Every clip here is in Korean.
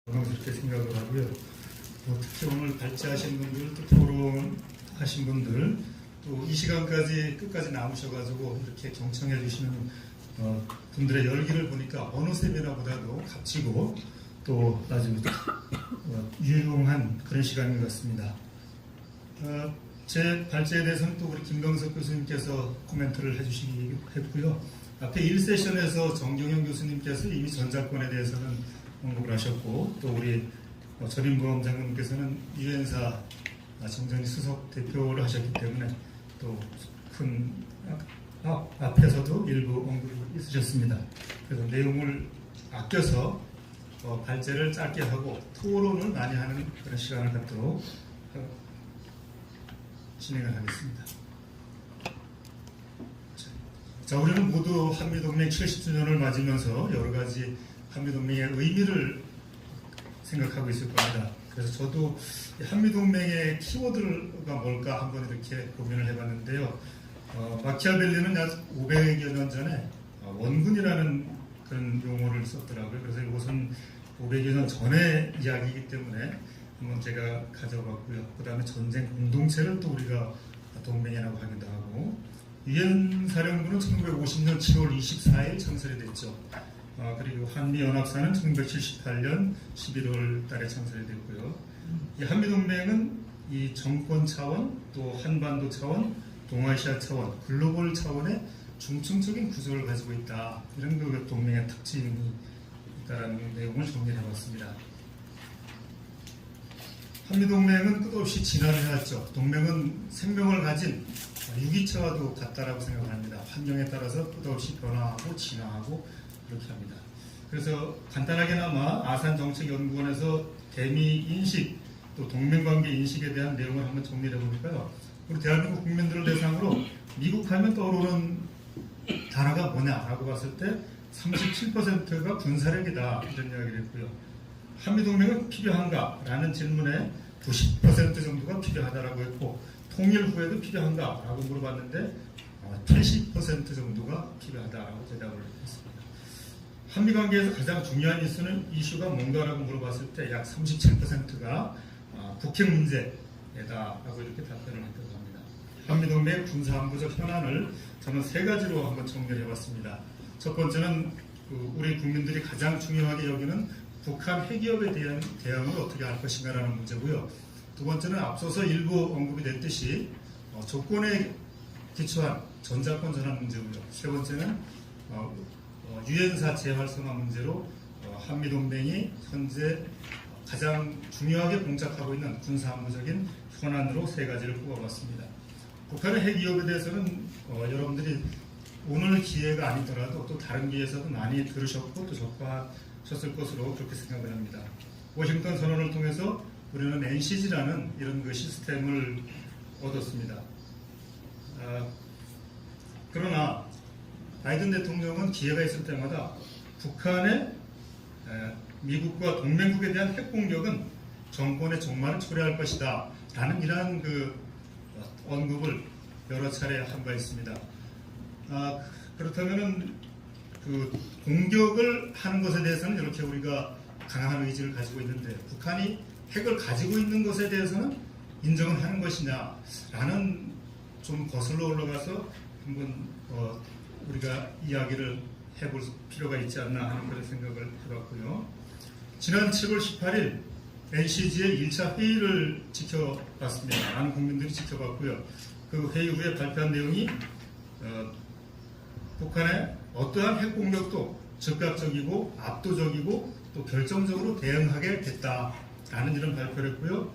그렇게 생각을 하고요. 특히 오늘 발제하신 분들, 또 토론하신 분들, 또 이 시간까지 끝까지 남으셔가지고 이렇게 경청해 주시는 분들의 열기를 보니까 어느 세미나보다도 값지고 또 아주 유용한 그런 시간인 것 같습니다. 제 발제에 대해서는 또 우리 김병석 교수님께서 코멘트를 해주시기 했고요. 앞에 1세션에서 정경영 교수님께서 이미 전작권에 대해서는 언급을 하셨고, 또 우리 전인보험 장관님께서는 유엔사 정전희 수석 대표를 하셨기 때문에 또 큰 앞에서도 일부 언급이 있으셨습니다. 그래서 내용을 아껴서 발제를 짧게 하고 토론을 많이 하는 그런 시간을 갖도록 진행을 하겠습니다. 자, 우리는 모두 한미동맹 70주년을 맞으면서 여러 가지 한미동맹의 의미를 생각하고 있을 겁니다. 그래서 저도 한미동맹의 키워드가 뭘까 한번 이렇게 고민을 해봤는데요. 마키아벨리는 약 500여 년 전에 원군이라는 그런 용어를 썼더라고요. 그래서 이것은 500여 년 전의 이야기이기 때문에 한번 제가 가져봤고요. 그 다음에 전쟁 공동체를 또 우리가 동맹이라고 하기도 하고, 유엔 사령부는 1950년 7월 24일 창설이 됐죠. 그리고 한미연합사는 1978년 11월 달에 창설이 됐고요. 이 한미동맹은 이 정권 차원, 또 한반도 차원, 동아시아 차원, 글로벌 차원의 중층적인 구조를 가지고 있다. 이런 그 동맹의 특징이 있다는 내용을 정리해봤습니다. 한미동맹은 끝없이 진화해왔죠. 동맹은 생명을 가진 유기체와도 같다라고 생각합니다. 환경에 따라서 끝없이 변화하고 진화하고 그렇게 합니다. 그래서 간단하게나마 아산정책연구원에서 대미 인식, 또 동맹관계 인식에 대한 내용을 한번 정리해 보니까요. 우리 대한민국 국민들을 대상으로 미국 하면 떠오르는 단어가 뭐냐라고 봤을 때 37%가 군사력이다, 이런 이야기를 했고요. 한미동맹은 필요한가라는 질문에 90% 정도가 필요하다라고 했고, 통일 후에도 필요한가라고 물어봤는데 80% 정도가 필요하다라고 대답을 했습니다. 한미관계에서 가장 중요한 이슈가 뭔가라고 물어봤을 때 약 37%가 북핵 문제다라고 이렇게 답변을 했다고 합니다. 한미동맹 군사안보적 현안을 저는 세 가지로 한번 정리를 해봤습니다. 첫 번째는 우리 국민들이 가장 중요하게 여기는 북한 핵위협에 대한 대응을 어떻게 할 것인가라는 문제고요. 두 번째는 앞서서 일부 언급이 됐듯이 조건에 기초한 전자권 전환 문제고요. 세 번째는 유엔사 재활성화 문제로 한미동맹이 현재 가장 중요하게 봉착하고 있는 군사안보적인 현안으로 세 가지를 꼽아봤습니다. 북한의 핵위협에 대해서는 여러분들이 오늘 기회가 아니더라도 또 다른 기회에서도 많이 들으셨고 또 접하셨을 것으로 그렇게 생각을 합니다. 워싱턴 선언을 통해서 우리는 NCG라는 이런 그 시스템을 얻었습니다. 그러나 바이든 대통령은 기회가 있을 때마다 북한의 미국과 동맹국에 대한 핵공격은 정권의 종말을 초래할 것이다 라는 이러한 그 언급을 여러 차례 한 바 있습니다. 그렇다면은 그 공격을 하는 것에 대해서는 이렇게 우리가 강한 의지를 가지고 있는데, 북한이 핵을 가지고 있는 것에 대해서는 인정을 하는 것이냐 라는, 좀 거슬러 올라가서 한번 우리가 이야기를 해볼 필요가 있지 않나 하는 그런 생각을 해봤고요. 지난 7월 18일 NCG의 1차 회의를 지켜봤습니다. 많은 국민들이 지켜봤고요. 그 회의 후에 발표한 내용이 북한의 어떠한 핵공격도 즉각적이고 압도적이고 또 결정적으로 대응하게 됐다라는 이런 발표를 했고요.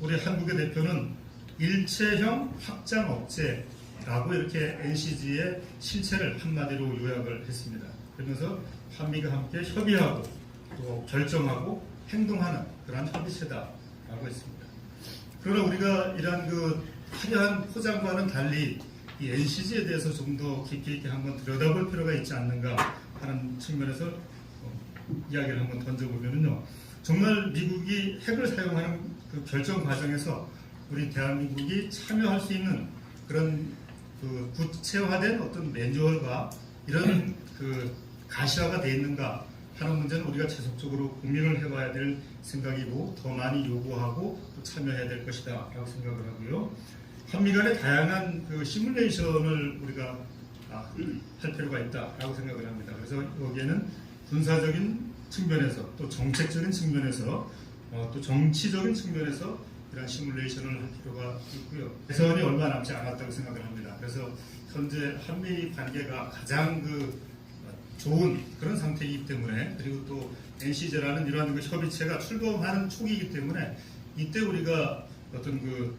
우리 한국의 대표는 일체형 확장 억제라고 이렇게 NCG의 실체를 한마디로 요약을 했습니다. 그러면서 한미가 함께 협의하고 또 결정하고 행동하는 그러한 협의체다라고 했습니다. 그러나 우리가 이러한 그 화려한 포장과는 달리 이 NCG에 대해서 좀 더 깊이 있게 한번 들여다볼 필요가 있지 않는가 하는 측면에서 이야기를 한번 던져보면요. 정말 미국이 핵을 사용하는 그 결정 과정에서 우리 대한민국이 참여할 수 있는 그런 그 구체화된 어떤 매뉴얼과 이런 그 가시화가 되어 있는가 하는 문제는 우리가 지속적으로 고민을 해봐야 될 생각이고 더 많이 요구하고 또 참여해야 될 것이다 라고 생각을 하고요. 한미 간의 다양한 그 시뮬레이션을 우리가 할 필요가 있다라고 생각을 합니다. 그래서 여기에는 군사적인 측면에서 또 정책적인 측면에서 또 정치적인 측면에서 이런 시뮬레이션을 할 필요가 있고요. 대선이 얼마 남지 않았다고 생각을 합니다. 그래서 현재 한미 관계가 가장 좋은 그런 상태이기 때문에, 그리고 또 NC제라는 이러한 그 협의체가 출범하는 초기이기 때문에 이때 우리가 어떤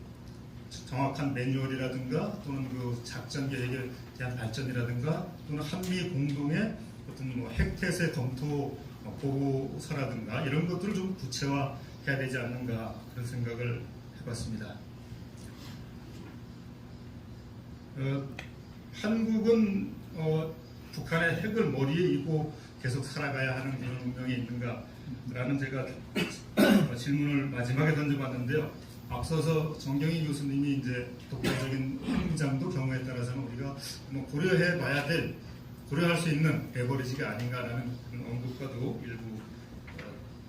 정확한 매뉴얼이라든가 또는 작전 계획에 대한 발전이라든가 또는 한미 공동의 어떤 핵태세 검토 보고서라든가 이런 것들을 좀 구체화해야 되지 않는가 그런 생각을 해봤습니다. 한국은 북한의 핵을 머리에 이고 계속 살아가야 하는 그런 운명이 있는가라는 제가 질문을 마지막에 던져봤는데요. 앞서서 정경희 교수님이 이제 독자적인 핵무장도 경우에 따라서는 우리가 고려할 수 있는 레버리지가 아닌가라는 그런 언급과도 일부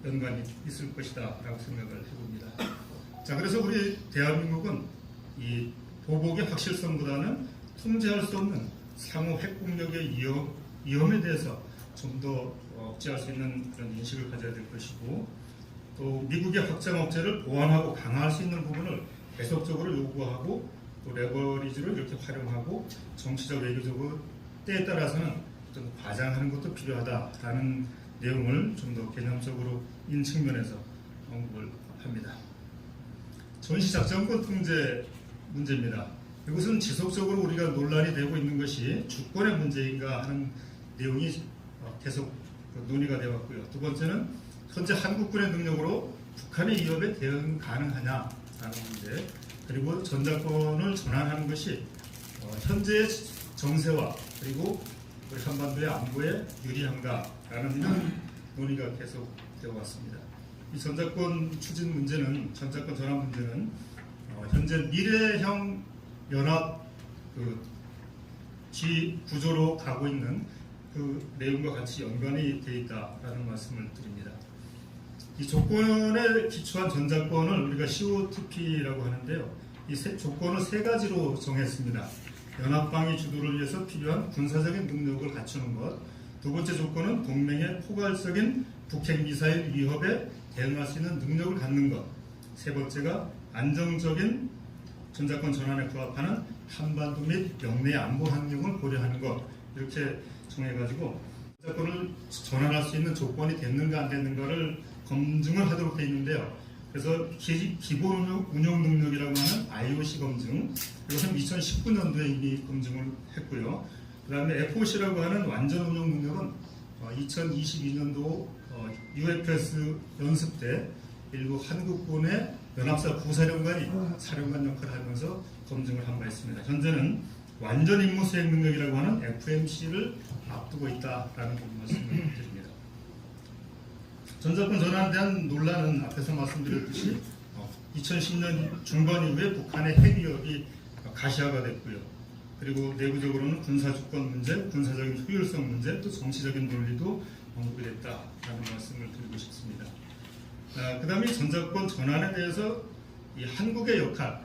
연관이 있을 것이다라고 생각을 해봅니다. 자, 그래서 우리 대한민국은 이 보복의 확실성보다는 통제할 수 없는 상호 핵공격의 위험에 대해서 좀 더 억제할 수 있는 그런 인식을 가져야 될 것이고, 또 미국의 확장 억제를 보완하고 강화할 수 있는 부분을 계속적으로 요구하고 또 레버리지를 이렇게 활용하고 정치적 외교적으로 때에 따라서는 좀 과장하는 것도 필요하다라는 내용을 좀 더 개념적으로 인 측면에서 언급을 합니다. 전시작전권 통제 문제입니다. 이것은 지속적으로 우리가 논란이 되고 있는 것이 주권의 문제인가 하는 내용이 계속 논의가 되어 왔고요. 두 번째는 현재 한국군의 능력으로 북한의 위협에 대응 가능하냐라는 문제, 그리고 전자권을 전환하는 것이 현재의 정세와 그리고 우리 한반도의 안보에 유리한가라는 논의가 계속 되어 왔습니다. 이 전자권 추진 문제는, 전자권 전환 문제는 현재 미래형 연합 구조로 가고 있는 그 내용과 같이 연관이 되어 있다라는 말씀을 드립니다. 이 조건에 기초한 전자권을 우리가 COTP라고 하는데요. 이 조건을 세 가지로 정했습니다. 연합방위 주도를 위해서 필요한 군사적인 능력을 갖추는 것, 두 번째 조건은 동맹의 포괄적인 북핵 미사일 위협에 대응할 수 있는 능력을 갖는 것, 세 번째가 안정적인 전자권 전환에 부합하는 한반도 및 영내 안보 환경을 고려하는 것, 이렇게 정해가지고 전자권을 전환할 수 있는 조건이 됐는가 안 됐는가를 검증을 하도록 되어 있는데요. 그래서 기본 운용 능력이라고 하는 IOC 검증, 이것은 2019년도에 이미 검증을 했고요. 그 다음에 FOC라고 하는 완전 운용 능력은 2022년도 UFS 연습 때 일부 한국군의 연합사 부사령관이 사령관 역할을 하면서 검증을 한 바 있습니다. 현재는 완전 임무 수행 능력이라고 하는 FMC를 앞두고 있다라는 말씀을 드립니다. 전자권 전환에 대한 논란은 앞에서 말씀드렸듯이 2010년 중반 이후에 북한의 핵 위협이 가시화가 됐고요. 그리고 내부적으로는 군사주권 문제, 군사적인 효율성 문제, 또 정치적인 논리도 언급이 됐다라는 말씀을 드리고 싶습니다. 그 다음에 전자권 전환에 대해서 이 한국의 역할,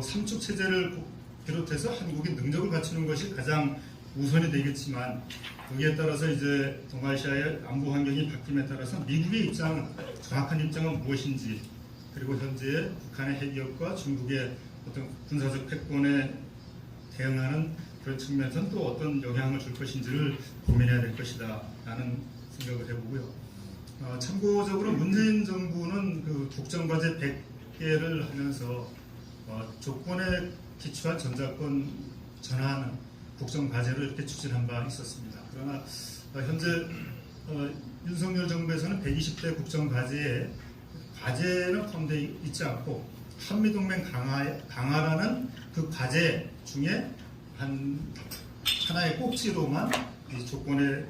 삼축 체제를 비롯해서 한국이 능력을 갖추는 것이 가장 우선이 되겠지만, 여기에 따라서 이제 동아시아의 안보 환경이 바뀜에 따라서 미국의 입장은, 정확한 입장은 무엇인지, 그리고 현재 북한의 핵 위협과 중국의 어떤 군사적 패권에 대응하는 그런 측면에서는 또 어떤 영향을 줄 것인지를 고민해야 될 것이다 라는 생각을 해보고요. 참고적으로 문재인 정부는 국정과제 100개를 하면서 조건에 기초한 전자권 전환은 국정과제로 이렇게 추진한 바 있었습니다. 그러나 현재 윤석열 정부에서는 120대 국정과제에 과제는 포함되어 있지 않고 한미동맹 강화라는 그 과제 중에 하나의 꼭지로만 이 조건에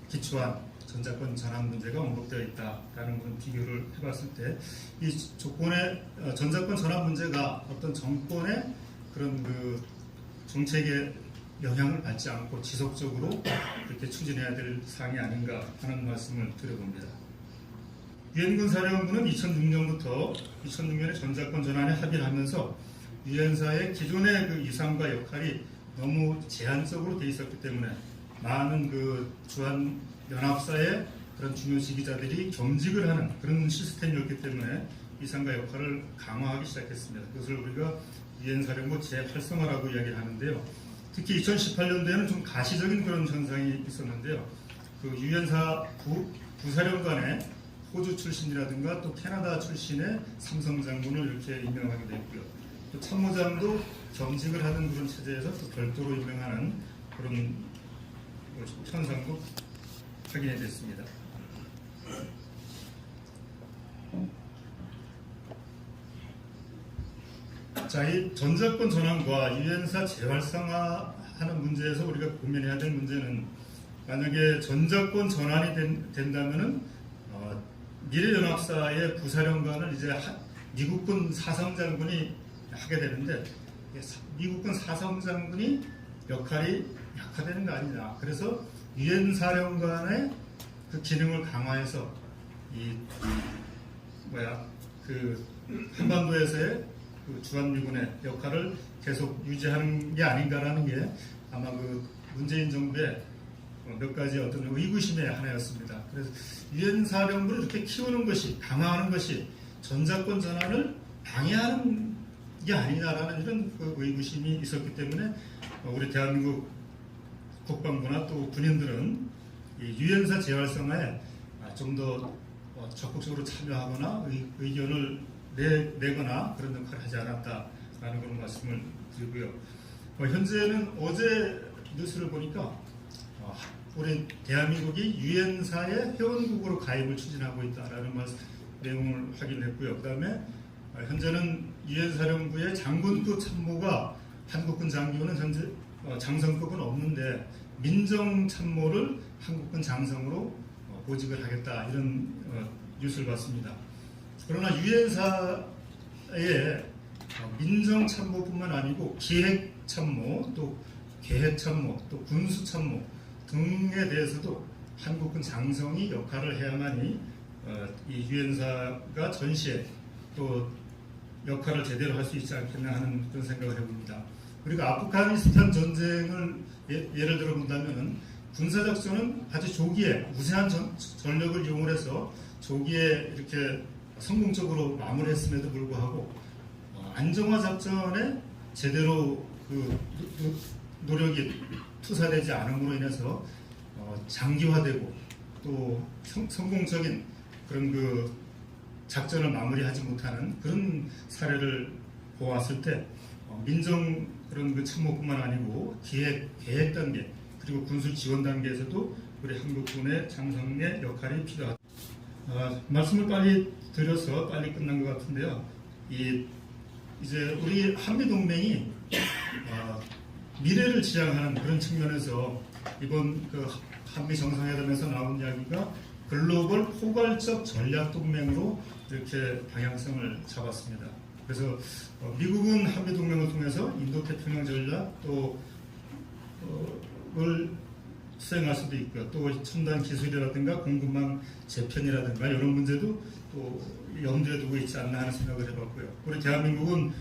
기초한 전자권 전환 문제가 언급되어 있다라는 그런 비교를 해봤을 때, 이 조건의 전자권 전환 문제가 어떤 정권의 그런 정책의 영향을 받지 않고 지속적으로 이렇게 추진해야 될 사항이 아닌가 하는 말씀을 드려봅니다. 유엔군 사령부는 2006년부터 2006년에 전작권 전환에 합의를 하면서 유엔사의 기존의 그 이상과 역할이 너무 제한적으로 돼 있었기 때문에 많은 그 주한 연합사의 그런 중요 지휘자들이 겸직을 하는 그런 시스템이었기 때문에 이상과 역할을 강화하기 시작했습니다. 그것을 우리가 유엔사령부 재활성화라고 이야기를 하는데요. 특히 2018년도에는 좀 가시적인 그런 현상이 있었는데요. 그 유엔사 부사령관에 호주 출신이라든가 또 캐나다 출신의 삼성 장군을 이렇게 임명하게 됐고요. 또 참모장도 겸직을 하는 그런 체제에서 또 별도로 임명하는 그런 현상도 확인이 됐습니다. 자, 이 전작권 전환과 유엔사 재활성화하는 문제에서 우리가 고민해야 될 문제는 만약에 전작권 전환이 된다면은 미래연합사의 부사령관을 이제 미국군 사성장군이 하게 되는데 미국군 사성장군이 역할이 약화되는 거 아니냐. 그래서 유엔 사령관의 그 기능을 강화해서 그 한반도에서의 그 주한미군의 역할을 계속 유지하는 게 아닌가라는 게 아마 그 문재인 정부의 몇 가지 어떤 의구심의 하나였습니다. 그래서 유엔 사령부를 이렇게 키우는 것이, 강화하는 것이 전작권 전환을 방해하는 게 아니냐라는 이런 그 의구심이 있었기 때문에 우리 대한민국 국방부나 또 군인들은 이 유엔사 재활성화에 좀 더 적극적으로 참여하거나 의견을 내거나 그런 역할을 하지 않았다라는 그런 말씀을 드리고요. 현재는 어제 뉴스를 보니까 우리 대한민국이 유엔사의 회원국으로 가입을 추진하고 있다라는 내용을 확인했고요. 그 다음에 현재는 유엔사령부의 장군급 참모가 한국군 장교는 현재 장성급은 없는데 민정참모를 한국군 장성으로 보직을 하겠다 이런 뉴스를 봤습니다. 그러나 유엔사의 민정참모뿐만 아니고 기획참모, 또 계획참모, 또 군수참모 등에 대해서도 한국군 장성이 역할을 해야만이 이 유엔사가 전시에 또 역할을 제대로 할 수 있지 않겠나 하는 그런 생각을 해봅니다. 우리가 아프가니스탄 전쟁을 예를 들어 본다면 군사작전은 아주 조기에 우세한 전력을 이용해서 조기에 이렇게 성공적으로 마무리했음에도 불구하고 안정화 작전에 제대로 그 노력이 투사되지 않음으로 인해서 장기화되고 또 성공적인 그런 그 작전을 마무리하지 못하는 그런 사례를 보았을 때 민정 그런 그 참모뿐만 아니고 계획 단계 그리고 군수 지원 단계에서도 우리 한국군의 장성의 역할이 필요하다. 말씀을 빨리 드려서 빨리 끝난 것 같은데요. 이제 우리 한미 동맹이 미래를 지향하는 그런 측면에서 이번 그 한미 정상회담에서 나온 이야기가 글로벌 포괄적 전략 동맹으로 이렇게 방향성을 잡았습니다. 그래서 미국은 한미 동맹을 통해서 인도 태평양 전략 또를 수행할 수도 있고요. 또 첨단 기술이라든가 공급망 재편이라든가 이런 문제도 또 염두에 두고 있지 않나 하는 생각을 해봤고요. 우리 대한민국은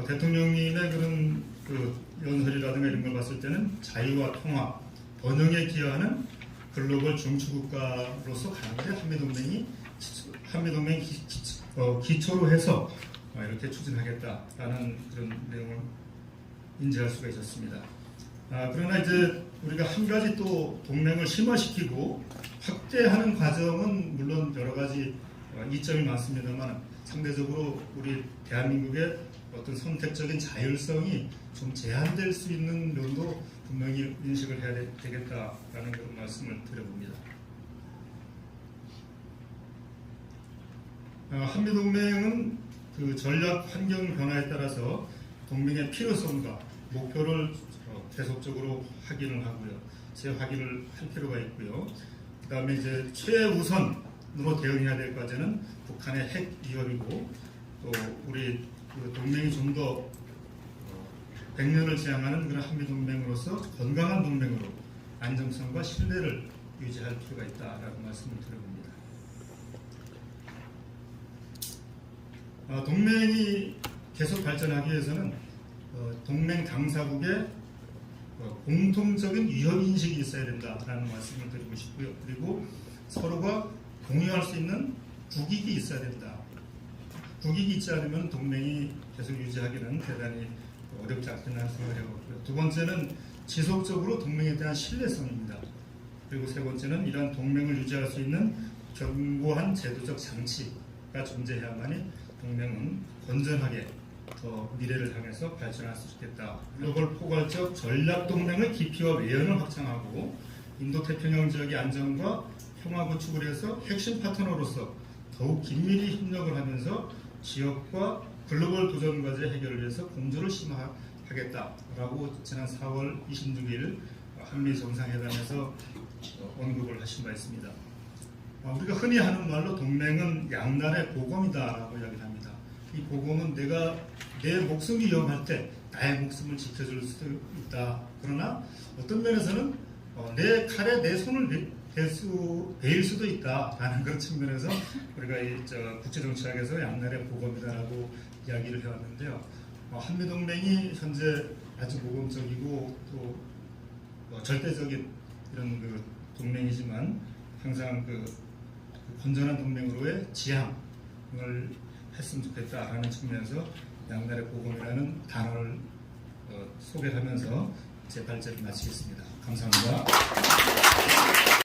대통령님의 그런 그 연설이라든가 이런 걸 봤을 때는 자유와 통합, 번영에 기여하는 글로벌 중추국가로서 가는 게 한미동맹 기초로 해서 이렇게 추진하겠다라는 그런 내용을 인지할 수가 있었습니다. 그러나 이제 우리가 한 가지 또 동맹을 심화시키고 확대하는 과정은 물론 여러 가지 이점이 많습니다만 상대적으로 우리 대한민국의 어떤 선택적인 자율성이 좀 제한될 수 있는 면도 분명히 인식을 해야 되겠다라는 그런 말씀을 드려봅니다. 한미동맹은 그 전략 환경 변화에 따라서 동맹의 필요성과 목표를 계속적으로 확인을 하고요. 재확인을 할 필요가 있고요. 그 다음에 이제 최우선으로 대응해야 될 과제는 북한의 핵 위협이고 또 우리 그 동맹이 좀 더 100년을 지향하는 그런 한미동맹으로서 건강한 동맹으로 안정성과 신뢰를 유지할 필요가 있다라고 말씀을 드려봅니다. 동맹이 계속 발전하기 위해서는 동맹 당사국의 공통적인 위협인식이 있어야 된다라는 말씀을 드리고 싶고요. 그리고 서로가 공유할 수 있는 국익이 있어야 된다. 국익이 있지 않으면 동맹이 계속 유지하기는 대단히 어렵지 않겠나 생각을 해봤고요. 두 번째는 지속적으로 동맹에 대한 신뢰성입니다. 그리고 세 번째는 이러한 동맹을 유지할 수 있는 견고한 제도적 장치가 존재해야만이 동맹은 건전하게 더 미래를 향해서 발전할 수 있겠다. 글로벌 포괄적 전략 동맹의 깊이와 외연을 확장하고 인도태평양 지역의 안정과 평화 구축을 해서 핵심 파트너로서 더욱 긴밀히 협력을 하면서 지역과 글로벌 도전 과제 해결을 위해서 공조를 심화하겠다라고 지난 4월 26일 한미 정상회담에서 언급을 하신 바 있습니다. 우리가 흔히 하는 말로 동맹은 양날의 보검이다라고 이야기를 합니다. 이 보검은 내가 내 목숨이 위험할 때 나의 목숨을 지켜줄 수도 있다. 그러나 어떤 면에서는 내 칼에 내 손을 베일 수도 있다라는 그런 측면에서 우리가 국제정치학에서 양날의 보검이다라고 이야기를 해왔는데요. 한미동맹이 현재 아주 모범적이고 또 절대적인 이런 그 동맹이지만 항상 그 건전한 동맹으로의 지향을 했으면 좋겠다라는 측면에서 양날의 보검이라는 단어를 소개하면서 제 발제를 마치겠습니다. 감사합니다.